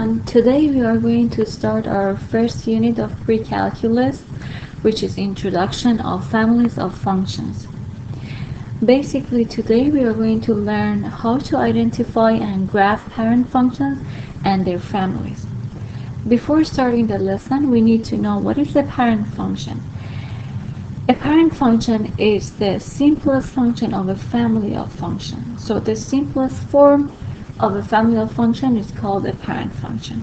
everyone. Today we are going to start our first unit of pre-calculus, which is Introduction of Families of Functions. Basically, today we are going to learn how to identify and graph parent functions and their families. Before starting the lesson, we need to know what is a parent function. A parent function is the simplest function of a family of functions. So the simplest form of a family of function is called a parent function.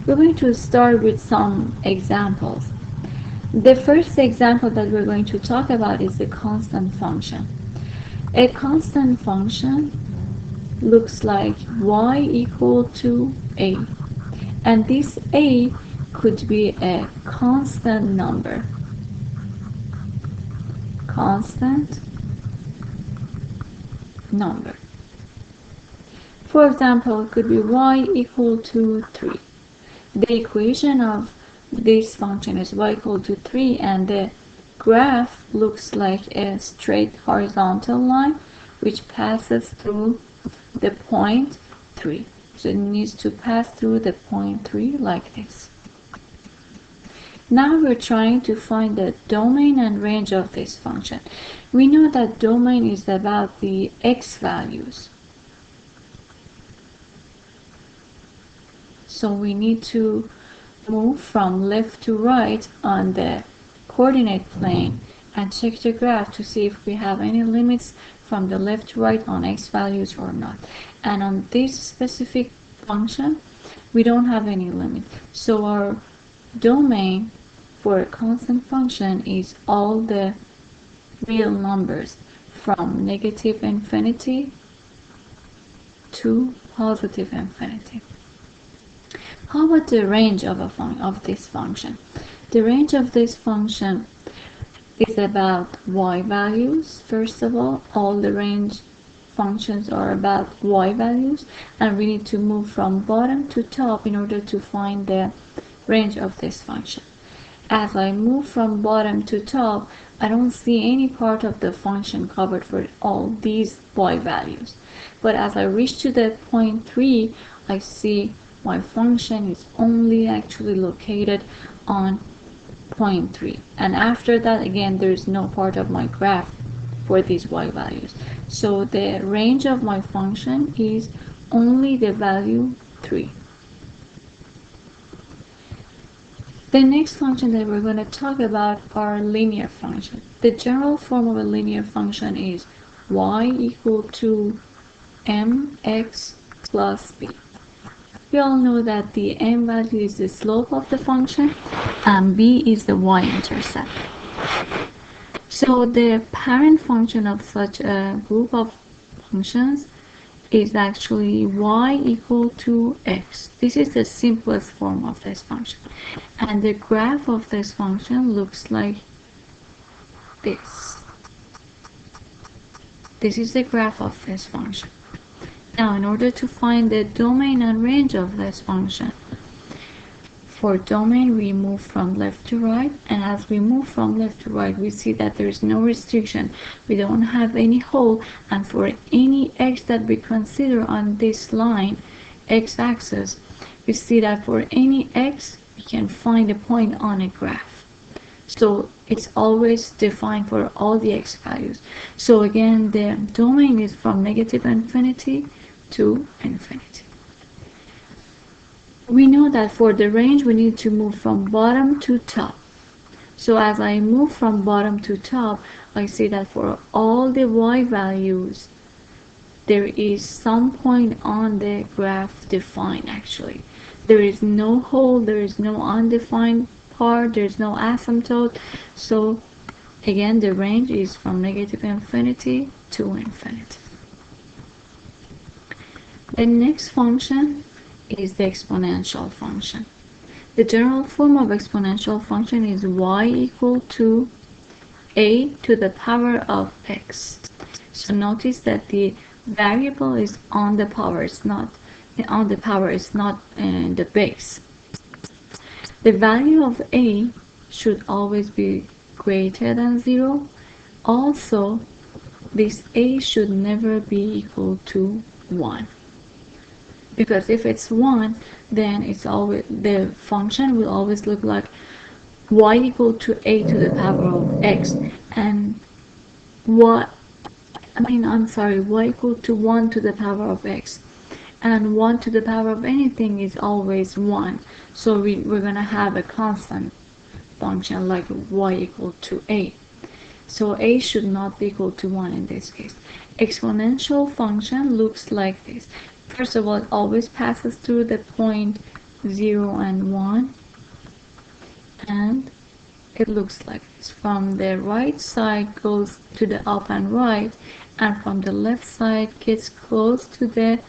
We're going to start with some examples. The first example that we're going to talk about is a constant function. A constant function looks like y equal to a, and this a could be a constant number. Constant number. For example, it could be y equal to 3. The equation of this function is y equal to 3, and the graph looks like a straight horizontal line which passes through the point 3. So it needs to pass through the point 3 like this. Now we're trying to find the domain and range of this function. We know that domain is about the x values. So we need to move from left to right on the coordinate plane and check the graph to see if we have any limits from the left to right on x values or not. And on this specific function, we don't have any limit. So our domain for a constant function is all the real numbers from negative infinity to positive infinity. How about the range of this function? The range of this function is about y values. First of all the range functions are about y values, and we need to move from bottom to top in order to find the range of this function. As I move from bottom to top, I don't see any part of the function covered for all these y values. But as I reach to the point 3, I see my function is only actually located on point 3. And after that, again, there is no part of my graph for these y values. So the range of my function is only the value 3. The next function that we're going to talk about are linear functions. The general form of a linear function is y equal to mx plus b. We all know that the m value is the slope of the function and b is the y-intercept. So the parent function of such a group of functions is actually y equal to x. This is the simplest form of this function. And the graph of this function looks like this. This is the graph of this function. Now, in order to find the domain and range of this function, for domain we move from left to right, and as we move from left to right we see that there is no restriction. We don't have any hole, and for any x that we consider on this line, x-axis, we see that for any x we can find a point on a graph. So it's always defined for all the x values. So again, the domain is from negative infinity to infinity. We know that for the range we need to move from bottom to top. So as I move from bottom to top, I see that for all the y values there is some point on the graph defined. Actually, there is no hole, there is no undefined part, there is no asymptote. So again, the range is from negative infinity to infinity. The next function is the exponential function. The general form of exponential function is y equal to a to the power of x. So notice that the variable is on the power, it's not on the power, it's not in the base. The value of a should always be greater than 0. Also, this a should never be equal to 1. because if it's 1, then it's always, the function will always look like y equal to a to the power of x, and what I'm sorry, y equal to 1 to the power of x, and 1 to the power of anything is always 1, so we're gonna have a constant function like y equal to a. So a should not be equal to 1 in this case. Exponential function looks like this. First of all, it always passes through the point 0 and 1, and it looks like this. From the right side goes to the up and right, and from the left side gets close to the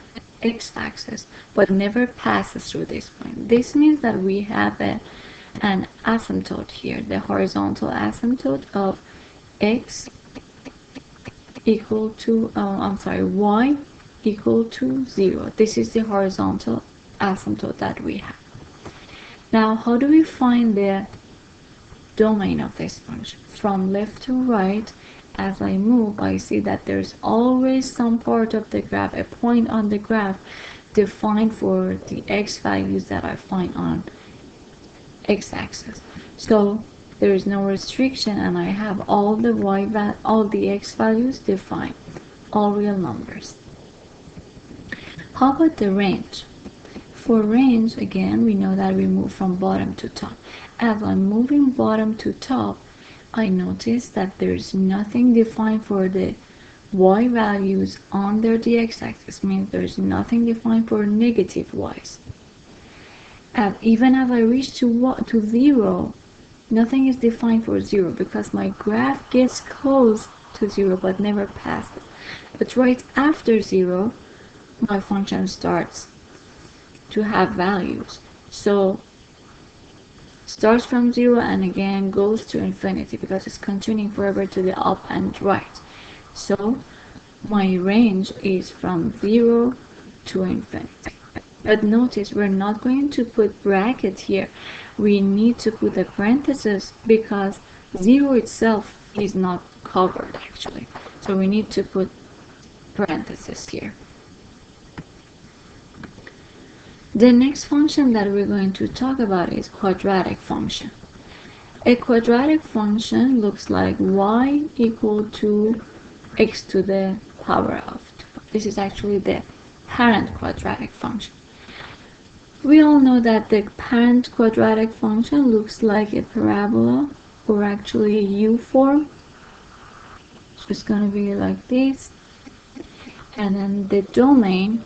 x-axis, but never passes through this point. This means that we have an asymptote here, the horizontal asymptote of x equal to, y equal to 0. This is the horizontal asymptote that we have. Now, how do we find the domain of this function? From left to right, as I move, I see that there's always some part of the graph, a point on the graph defined for the x values that I find on x-axis. So there is no restriction, and I have all the x values defined, all real numbers. How about the range? For range, again, we know that we move from bottom to top. As I'm moving bottom to top, I notice that there's nothing defined for the y values under the x-axis, means there's nothing defined for negative y's. And even as I reach to 0, nothing is defined for 0, because my graph gets close to 0 but never passes. But right after 0, my function starts to have values. So starts from 0 and again goes to infinity, because it's continuing forever to the up and right. So my range is from 0 to infinity. But notice we're not going to put bracket here. We need to put a parenthesis, because 0 itself is not covered actually. So we need to put parenthesis here. The next function that we're going to talk about is quadratic function. A quadratic function looks like y equal to x to the power of 2. This is actually the parent quadratic function. We all know that the parent quadratic function looks like a parabola, or actually a U-form. So it's going to be like this. And then the domain,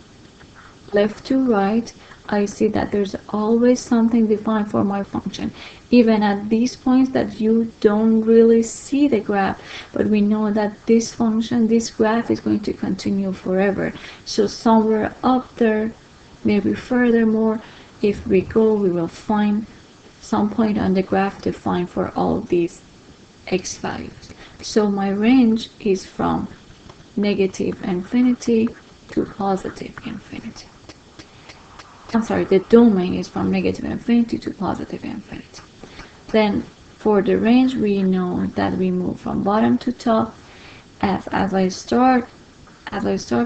left to right, I see that there's always something defined for my function. Even at these points that you don't really see the graph, but we know that this function, this graph is going to continue forever. So somewhere up there, maybe furthermore, if we go, we will find some point on the graph defined for all these x values. So my range is from negative infinity to positive infinity. I'm sorry, the domain is from negative infinity to positive infinity. Then for the range, we know that we move from bottom to top. As I start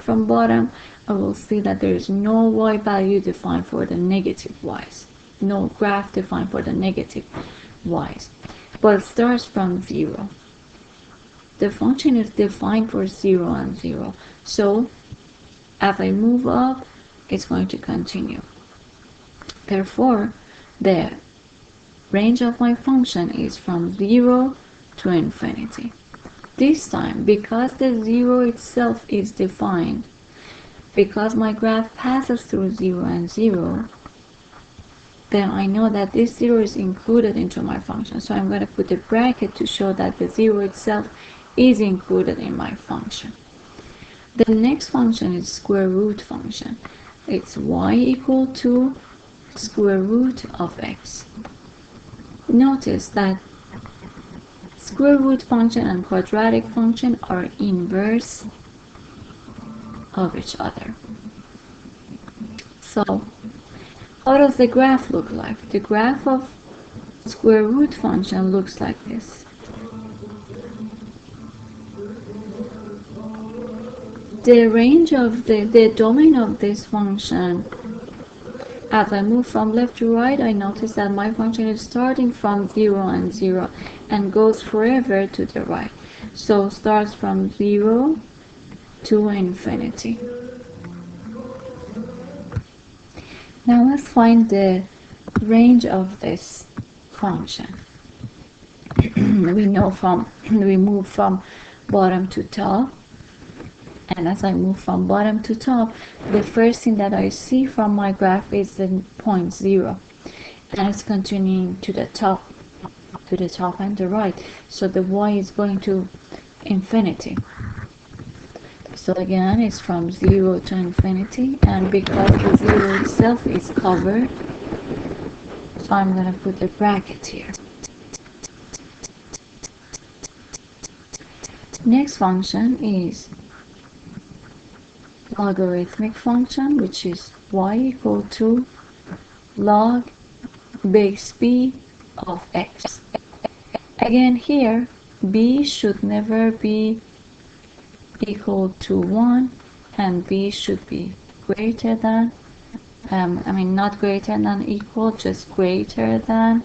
from bottom, I will see that there is no y value defined for the negative y's, no graph defined for the negative y's, but it starts from 0. The function is defined for 0 and 0. So as I move up, it's going to continue. Therefore, the range of my function is from 0 to infinity. This time, because the 0 itself is defined, because my graph passes through 0 and 0, then I know that this 0 is included into my function. So I'm going to put a bracket to show that the 0 itself is included in my function. The next function is square root function. It's y equal to square root of x. Notice that square root function and quadratic function are inverse of each other. So how does the graph look like? The graph of square root function looks like this. The range of the domain of this function As I move from left to right, I notice that my function is starting from 0 and 0 and goes forever to the right. So starts from 0 to infinity. Now let's find the range of this function. We know we move from bottom to top, and as I move from bottom to top, the first thing that I see from my graph is the point 0, and it's continuing to the top and the right, so the y is going to infinity. So again, it's from 0 to infinity, and because the 0 itself is covered, so I'm going to put a bracket here. Next function is logarithmic function, which is y equal to log base B of x. Again here, b should never be equal to 1, and b should be greater than, not greater than equal, just greater than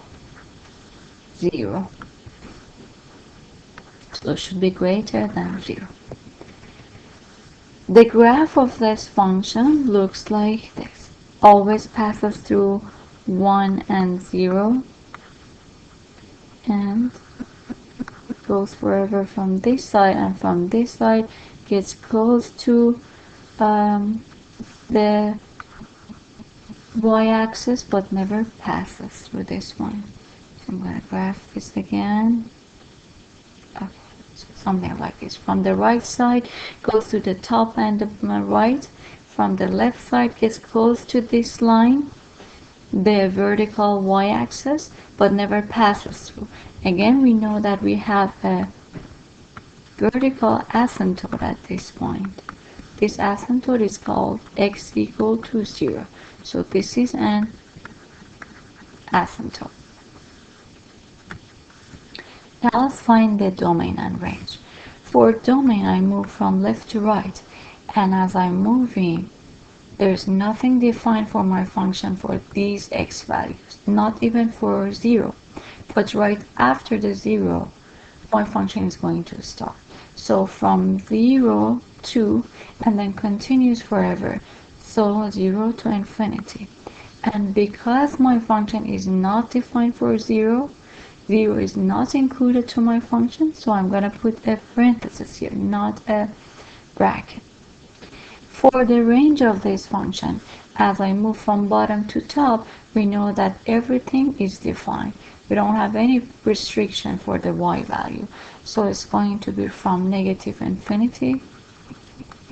0. So it should be greater than 0. The graph of this function looks like this. Always passes through 1 and 0 and goes forever from this side, and from this side gets close to the y-axis but never passes through this one. So I'm going to graph this again. Okay, so something like this. From the right side goes to the top and the right. From the left side gets close to this line, the vertical y-axis, but never passes through. Again, we know that we have a vertical asymptote at this point. This asymptote is called x equal to 0. So this is an asymptote. Now let's find the domain and range. For domain, I move from left to right, and as I'm moving, there's nothing defined for my function for these x values, not even for 0. But right after the 0, my function is going to stop. So from 0 to, and then continues forever. So 0 to infinity. And because my function is not defined for 0, 0 is not included to my function, so I'm going to put a parenthesis here, not a bracket. For the range of this function, as I move from bottom to top, we know that everything is defined. We don't have any restriction for the y value. So it's going to be from negative infinity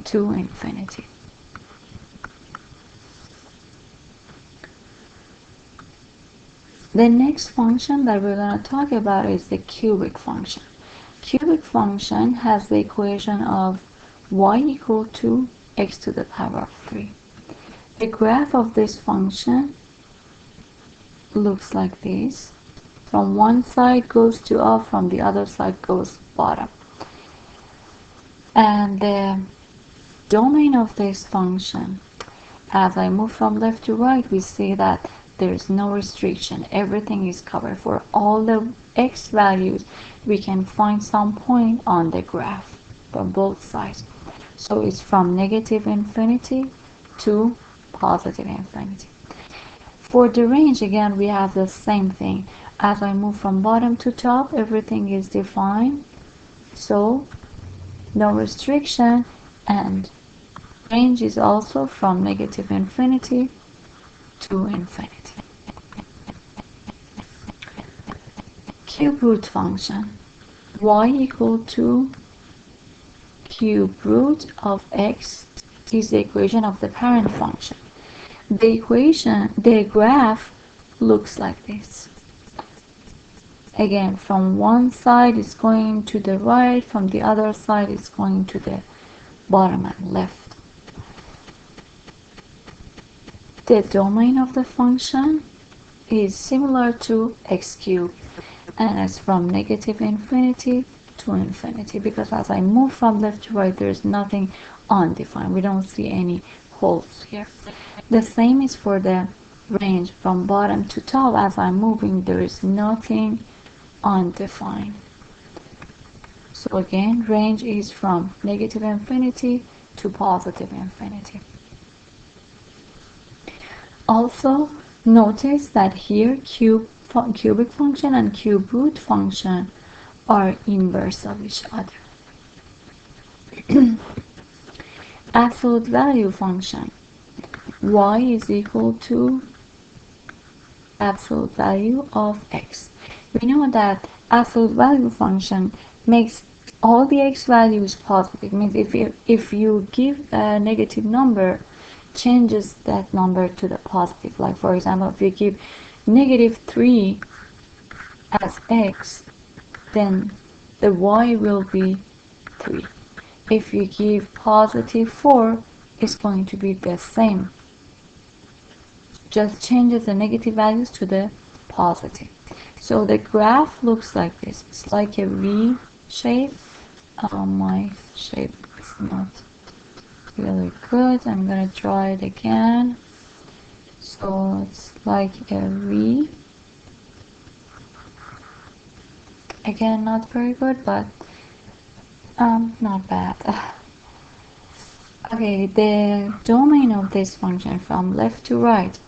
to infinity. The next function that we're going to talk about is the cubic function. Cubic function has the equation of y equal to x to the power of 3. The graph of this function looks like this. From one side goes to up, from the other side goes bottom. And the domain of this function, as I move from left to right, we see that there is no restriction. Everything is covered. For all the x values, we can find some point on the graph from both sides. So it's from negative infinity to positive infinity. For the range, again, we have the same thing. As I move from bottom to top, everything is defined. So no restriction, and range is also from negative infinity to infinity. Cube root function. Y equal to cube root of x is the equation of the parent function. The graph looks like this. Again, from one side it's going to the right, from the other side it's going to the bottom and left. The domain of the function is similar to x cubed, and it's from negative infinity to infinity, because as I move from left to right, there's nothing undefined. We don't see any holes here. The same is for the range from bottom to top. As I'm moving, there is nothing undefined. So again, range is from negative infinity to positive infinity. Also, notice that here cubic function and cube root function are inverse of each other. Absolute value function. Y is equal to absolute value of x. We know that absolute value function makes all the x values positive. It means if you give a negative number, changes that number to the positive. Like for example, if you give negative 3 as x, then the y will be 3. If you give positive 4, it's going to be the same. Just changes the negative values to the positive. So the graph looks like this. It's like a V shape. My shape is not really good. I'm gonna try it again. So it's like a V. Again, not very good, but not bad. Okay, the domain of this function from left to right.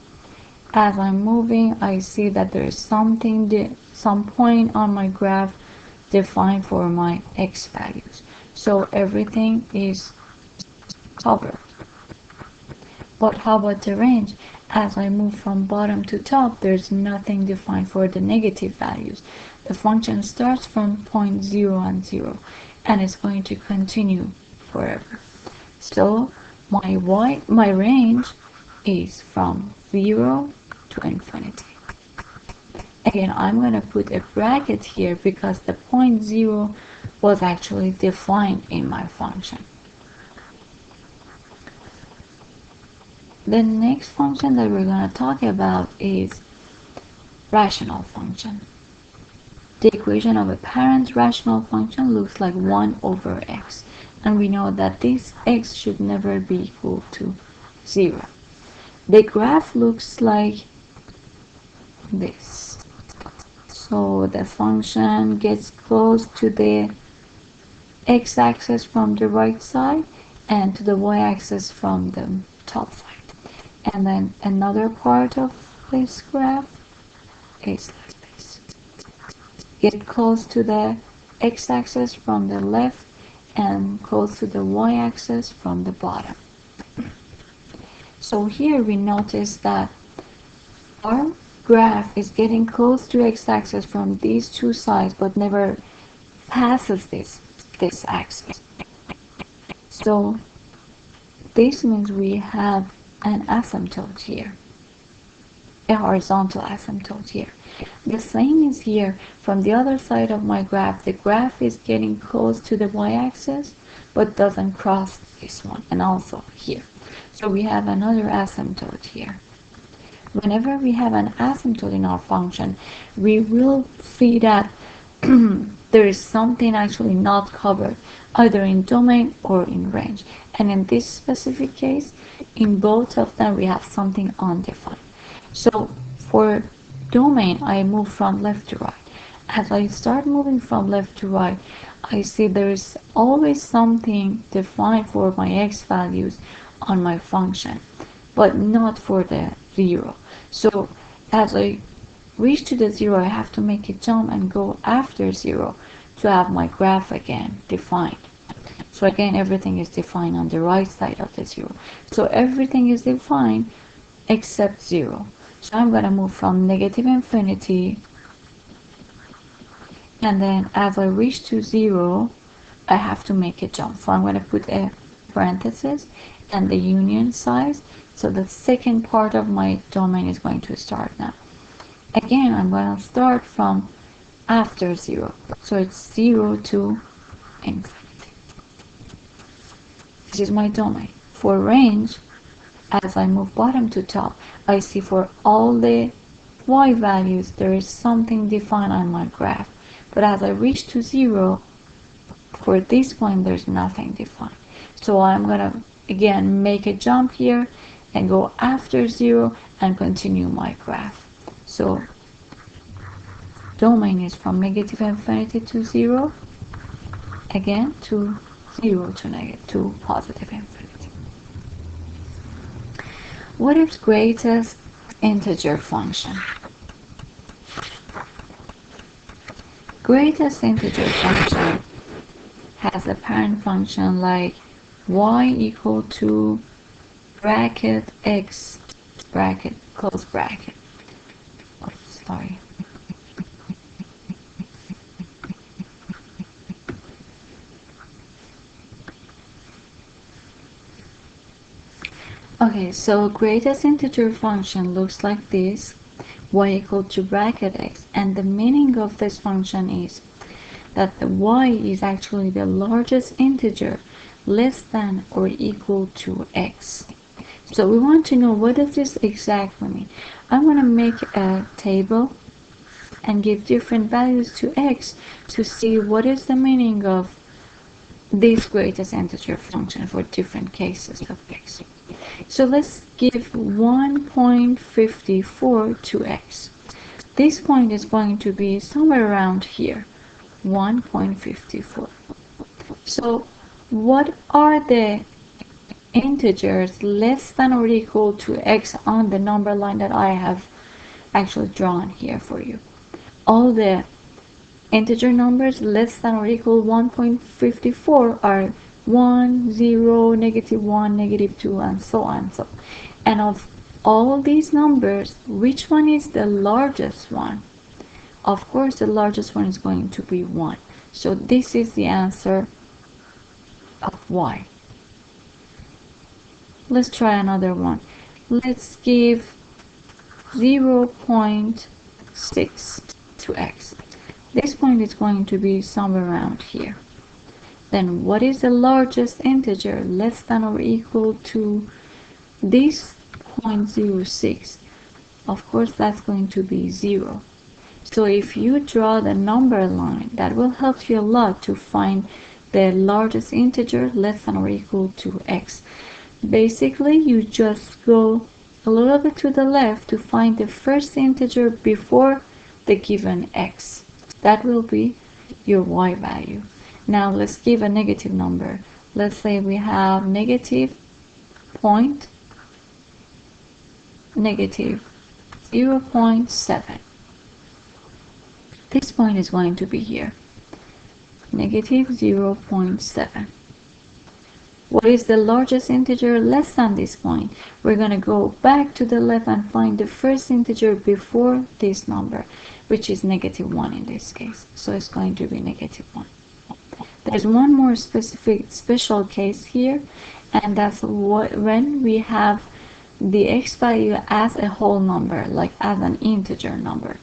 As I'm moving, I see that there is some point on my graph defined for my x values. So everything is covered. But how about the range? As I move from bottom to top, there's nothing defined for the negative values. The function starts from point 0 and 0, and it's going to continue forever. So my range is from 0 to infinity. Again, I'm going to put a bracket here because the point 0 was actually defined in my function. The next function that we're going to talk about is rational function. The equation of a parent rational function looks like 1 over x, and we know that this x should never be equal to 0. The graph looks like this. So the function gets close to the x-axis from the right side and to the y-axis from the top side. And then another part of this graph is like this. Get close to the x-axis from the left and close to the y-axis from the bottom. So here we notice that our graph is getting close to x-axis from these two sides but never passes this axis. So this means we have an asymptote here, a horizontal asymptote here. The same is here. From the other side of my graph, the graph is getting close to the y-axis but doesn't cross this one, and also here. So we have another asymptote here. Whenever we have an asymptote in our function, we will see that there is something actually not covered, either in domain or in range. And in this specific case, in both of them, we have something undefined. So for domain, I move from left to right. As I start moving from left to right, I see there is always something defined for my x values on my function, but not for the 0. So as I reach to the 0, I have to make a jump and go after 0 to have my graph again defined. So again, everything is defined on the right side of the 0. So everything is defined except 0. So I'm going to move from negative infinity, and then as I reach to 0, I have to make a jump. So I'm going to put a parenthesis and the union size. So the second part of my domain is going to start now. Again, I'm going to start from after 0. So it's 0 to infinity. This is my domain. For range, as I move bottom to top, I see for all the y values, there is something defined on my graph. But as I reach to 0, for this point, there's nothing defined. So I'm going to, again, make a jump here and go after 0 and continue my graph. So domain is from negative infinity to 0, again to 0 to negative to positive infinity. What is greatest integer function? Greatest integer function has a parent function like y equal to bracket x bracket close bracket. Oh, sorry. Okay, so greatest integer function looks like this, y equal to bracket x, and the meaning of this function is that the y is actually the largest integer less than or equal to x. So we want to know what does this exactly mean. I'm going to make a table and give different values to x to see what is the meaning of this greatest integer function for different cases of x. So let's give 1.54 to x. This point is going to be somewhere around here, 1.54. So what are the integers less than or equal to x on the number line that I have actually drawn here for you? All the integer numbers less than or equal 1.54 are 1, 0, negative 1, negative 2, and so on. And of all these numbers, which one is the largest one? Of course, the largest one is going to be 1. So this is the answer of y. Let's try another one. Let's give 0.6 to x. This point is going to be somewhere around here. Then what is the largest integer less than or equal to this 0.06? Of course, that's going to be 0. So if you draw the number line, that will help you a lot to find the largest integer less than or equal to x. Basically, you just go a little bit to the left to find the first integer before the given x. That will be your y value. Now let's give a negative number. Let's say we have negative 0.7. This point is going to be here, negative 0.7. What is the largest integer less than this point? We're going to go back to the left and find the first integer before this number, which is negative 1 in this case. So it's going to be negative 1. There's one more special case here, and that's when we have the x value as a whole number, like as an integer number.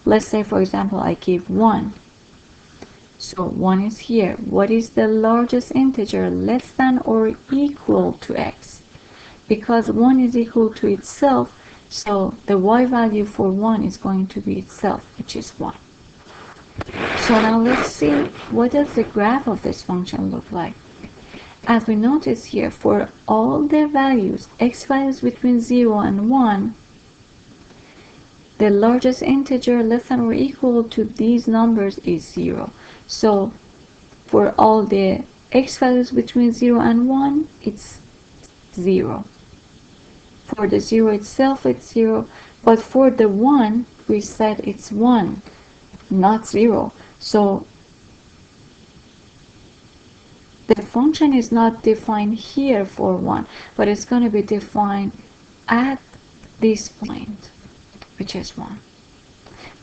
Let's say, for example, I give 1. So 1 is here. What is the largest integer less than or equal to x? Because 1 is equal to itself, so the y value for 1 is going to be itself, which is 1. So now let's see, what does the graph of this function look like? As we notice here, for all the values, x values between 0 and 1, the largest integer less than or equal to these numbers is 0. So for all the x values between 0 and 1, it's 0. For the 0 itself, it's 0. But for the 1, we said it's 1, not 0. So the function is not defined here for 1, but it's going to be defined at this point, which is 1.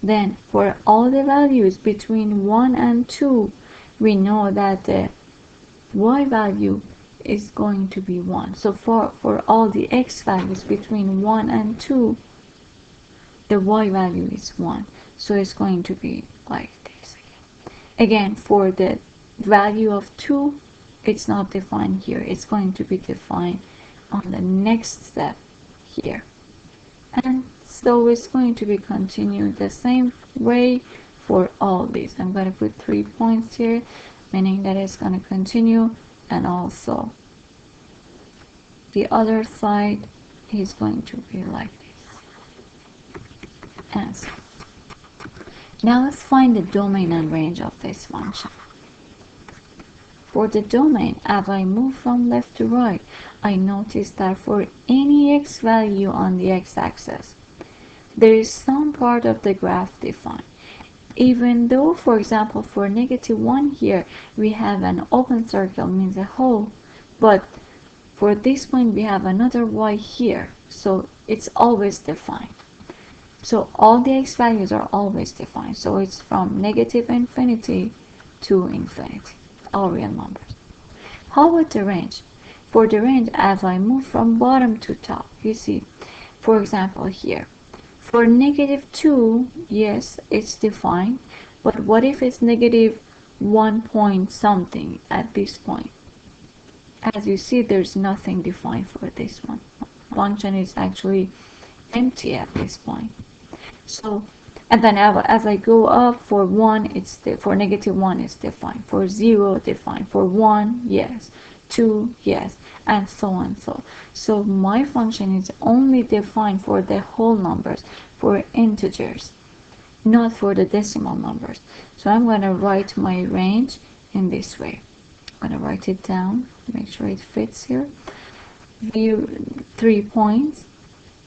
Then for all the values between 1 and 2, we know that the y value is going to be 1. So for all the x values between 1 and 2, the y value is 1. So it's going to be like this again. Again, for the value of 2, it's not defined here. It's going to be defined on the next step here. And so it's going to be continued the same way for all these. I'm going to put 3 points here, meaning that it's going to continue, and also the other side is going to be like this. answer. Now let's find the domain and range of this function. For the domain, as I move from left to right, I notice that for any x value on the x-axis, there is some part of the graph defined. Even though, for example, for -1 here, we have an open circle, means a hole, but for this point we have another y here, so it's always defined. So all the x values are always defined, so it's from -infinity to infinity, all real numbers. How about the range? For the range, as I move from bottom to top, you see, for example here, for -2, yes, it's defined, but what if it's -1 point something at this point? As you see, there's nothing defined for this one. Function is actually empty at this point. So, and then as I go up, for 1, for -1 it's defined, for 0 defined, for 1, yes, 2, yes, and so on. So my function is only defined for the whole numbers, for integers, not for the decimal numbers. So I'm going to write my range in this way. I'm going to write it down, make sure it fits here. 3 points,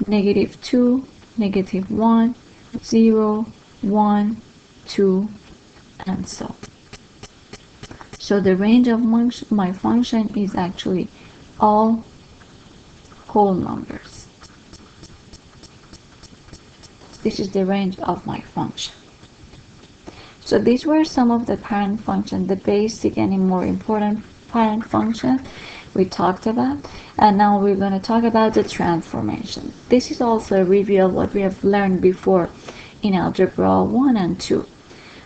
-2, -1, 0, 1, 2, and so. So the range of my function is actually all whole numbers. This is the range of my function. So these were some of the parent functions, the basic and more important parent functions we talked about. And now we're going to talk about the transformation. This is also a review of what we have learned before in Algebra 1 and 2.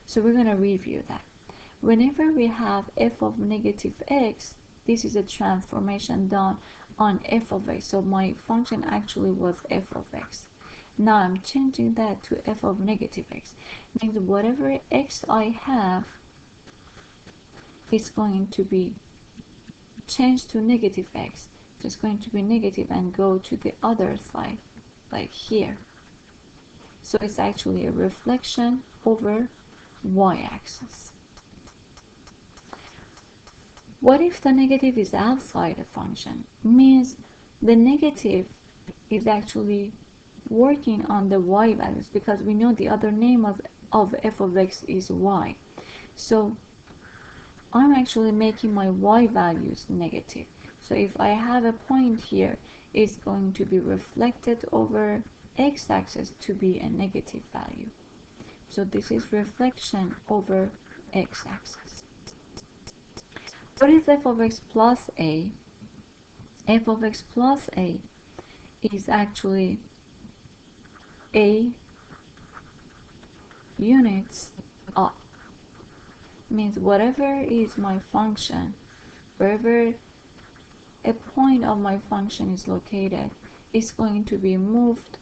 So we're going to review that. Whenever we have f of -x, this is a transformation done on f of x. So my function actually was f of x. Now I'm changing that to f of -x. Means whatever x I have is going to be changed to -x. So it's going to be negative and go to the other side, like here. So it's actually a reflection over y-axis. What if the negative is outside the function? Means the negative is actually working on the y values, because we know the other name of f of x is y. So I'm actually making my y values negative. So if I have a point here, it's going to be reflected over x-axis to be a negative value. So this is reflection over x-axis. What is f of x plus a? F of x plus a is actually a units up. Means whatever is my function, wherever a point of my function is located, is going to be moved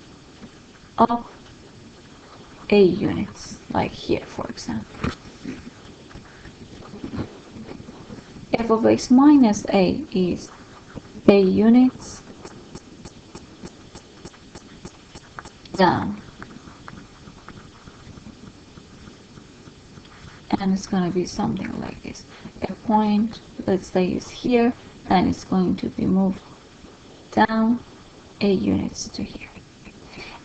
up a units, like here, for example. F of x minus a is a units down. And it's going to be something like this. A point, let's say, is here, and it's going to be moved down a units to here.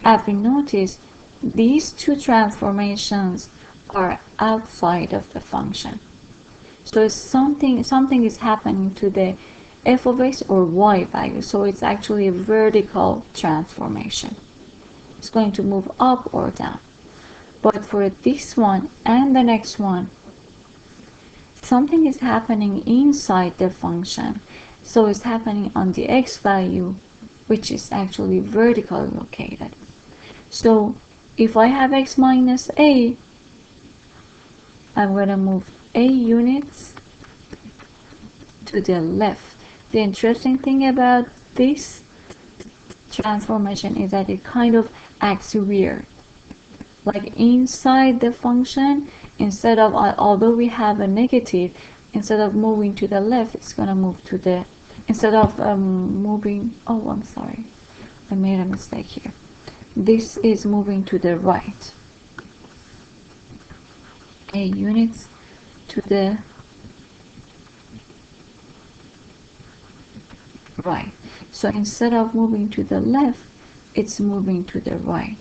As we notice, these two transformations are outside of the function. So it's something is happening to the f of x or y value. So it's actually a vertical transformation. It's going to move up or down. But for this one and the next one, something is happening inside the function. So it's happening on the x value, which is actually vertically located. So if I have x minus a, I'm going to move a units to the left. The interesting thing about this transformation is that it kind of acts weird. Like inside the function, instead of, although we have a negative, instead of moving to the left, it's going to move to the, instead of moving, oh, I'm sorry, I made a mistake here. this is moving to the right. A units to the right. So instead of moving to the left, it's moving to the right.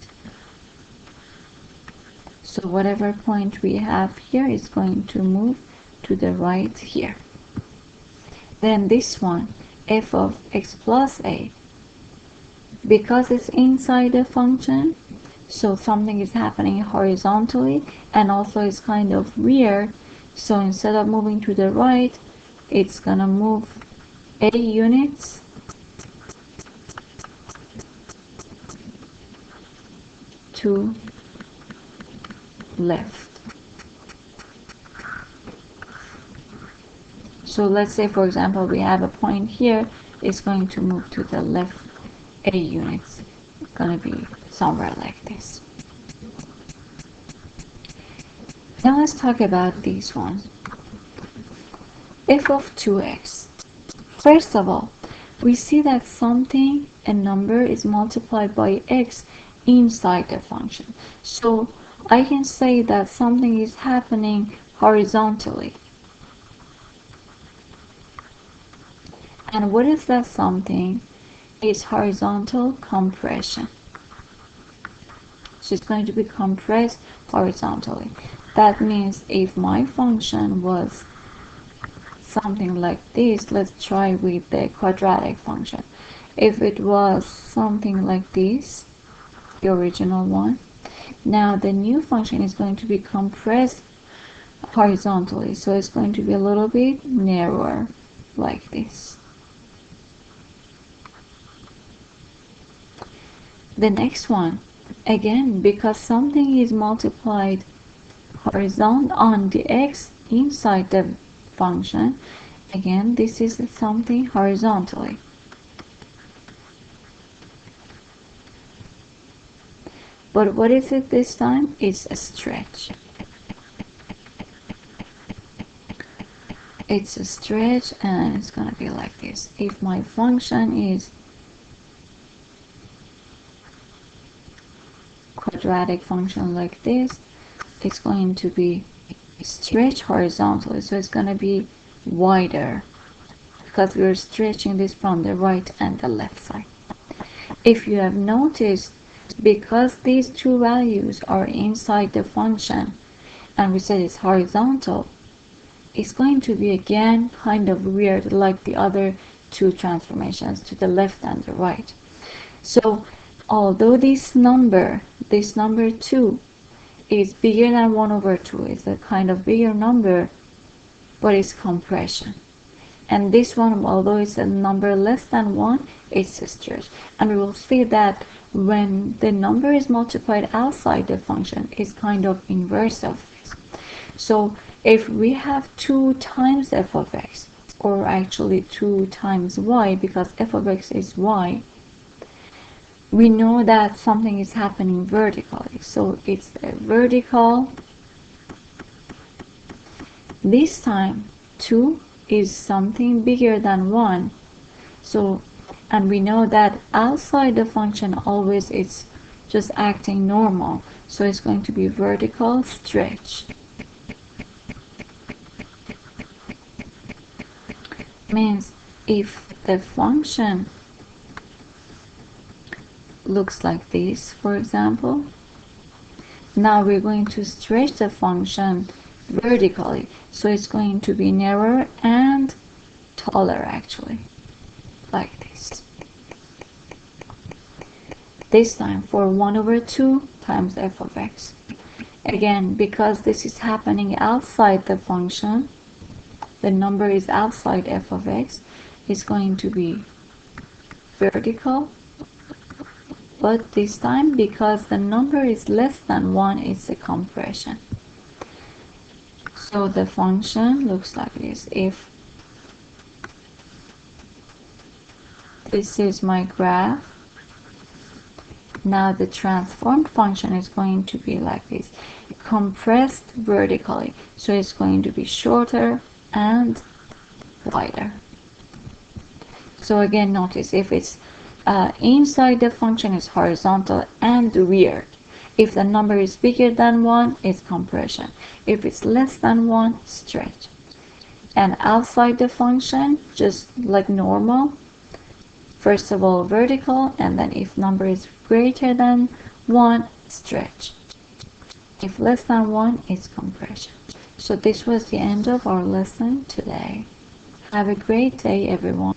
So whatever point we have here is going to move to the right here. Then this one, f of x plus a, because it's inside the function, so something is happening horizontally, and also it's kind of weird. So instead of moving to the right, it's gonna move a units to left. So let's say, for example, we have a point here, it's going to move to the left a units. It's going to be somewhere like this. Now let's talk about these ones. F of 2x. First of all, we see that something, a number, is multiplied by x inside the function. So I can say that something is happening horizontally. And what is that something? It's horizontal compression. So it's going to be compressed horizontally. That means if my function was something like this, let's try with the quadratic function. If it was something like this, the original one, now the new function is going to be compressed horizontally. So it's going to be a little bit narrower like this. The next one, again, because something is multiplied horizontal on the x inside the function, again, this is something horizontally. But what is it this time? It's a stretch. It's a stretch, and it's going to be like this. If my function is quadratic function like this, it's going to be stretched horizontally, so it's going to be wider because we're stretching this from the right and the left side. If you have noticed, because these two values are inside the function and we said it's horizontal, it's going to be again kind of weird like the other two transformations to the left and the right. So although this number 2 is bigger than 1 over 2, it's a kind of bigger number, but it's compression. And this one, although it's a number less than 1, it's a stretch. And we will see that when the number is multiplied outside the function, it's kind of inverse of this. So if we have 2 times f of x, or actually 2 times y, because f of x is y, we know that something is happening vertically. So it's a vertical. This time 2 is something bigger than 1. So, and we know that outside the function always it's just acting normal. So it's going to be vertical stretch. Means if the function looks like this, for example, now we're going to stretch the function vertically, so it's going to be narrower and taller actually, like this. This time for 1 over 2 times f of x. Again, because this is happening outside the function, the number is outside f of x, it's going to be vertical. But this time, because the number is less than 1, it's a compression. So the function looks like this. If this is my graph, now the transformed function is going to be like this, compressed vertically. So it's going to be shorter and wider. So again, notice if it's inside the function is horizontal and weird. If the number is bigger than 1, it's compression. If it's less than 1, stretch. And outside the function, just like normal, first of all vertical, and then if number is greater than 1, stretch. If less than 1, it's compression. So this was the end of our lesson today. Have a great day, everyone.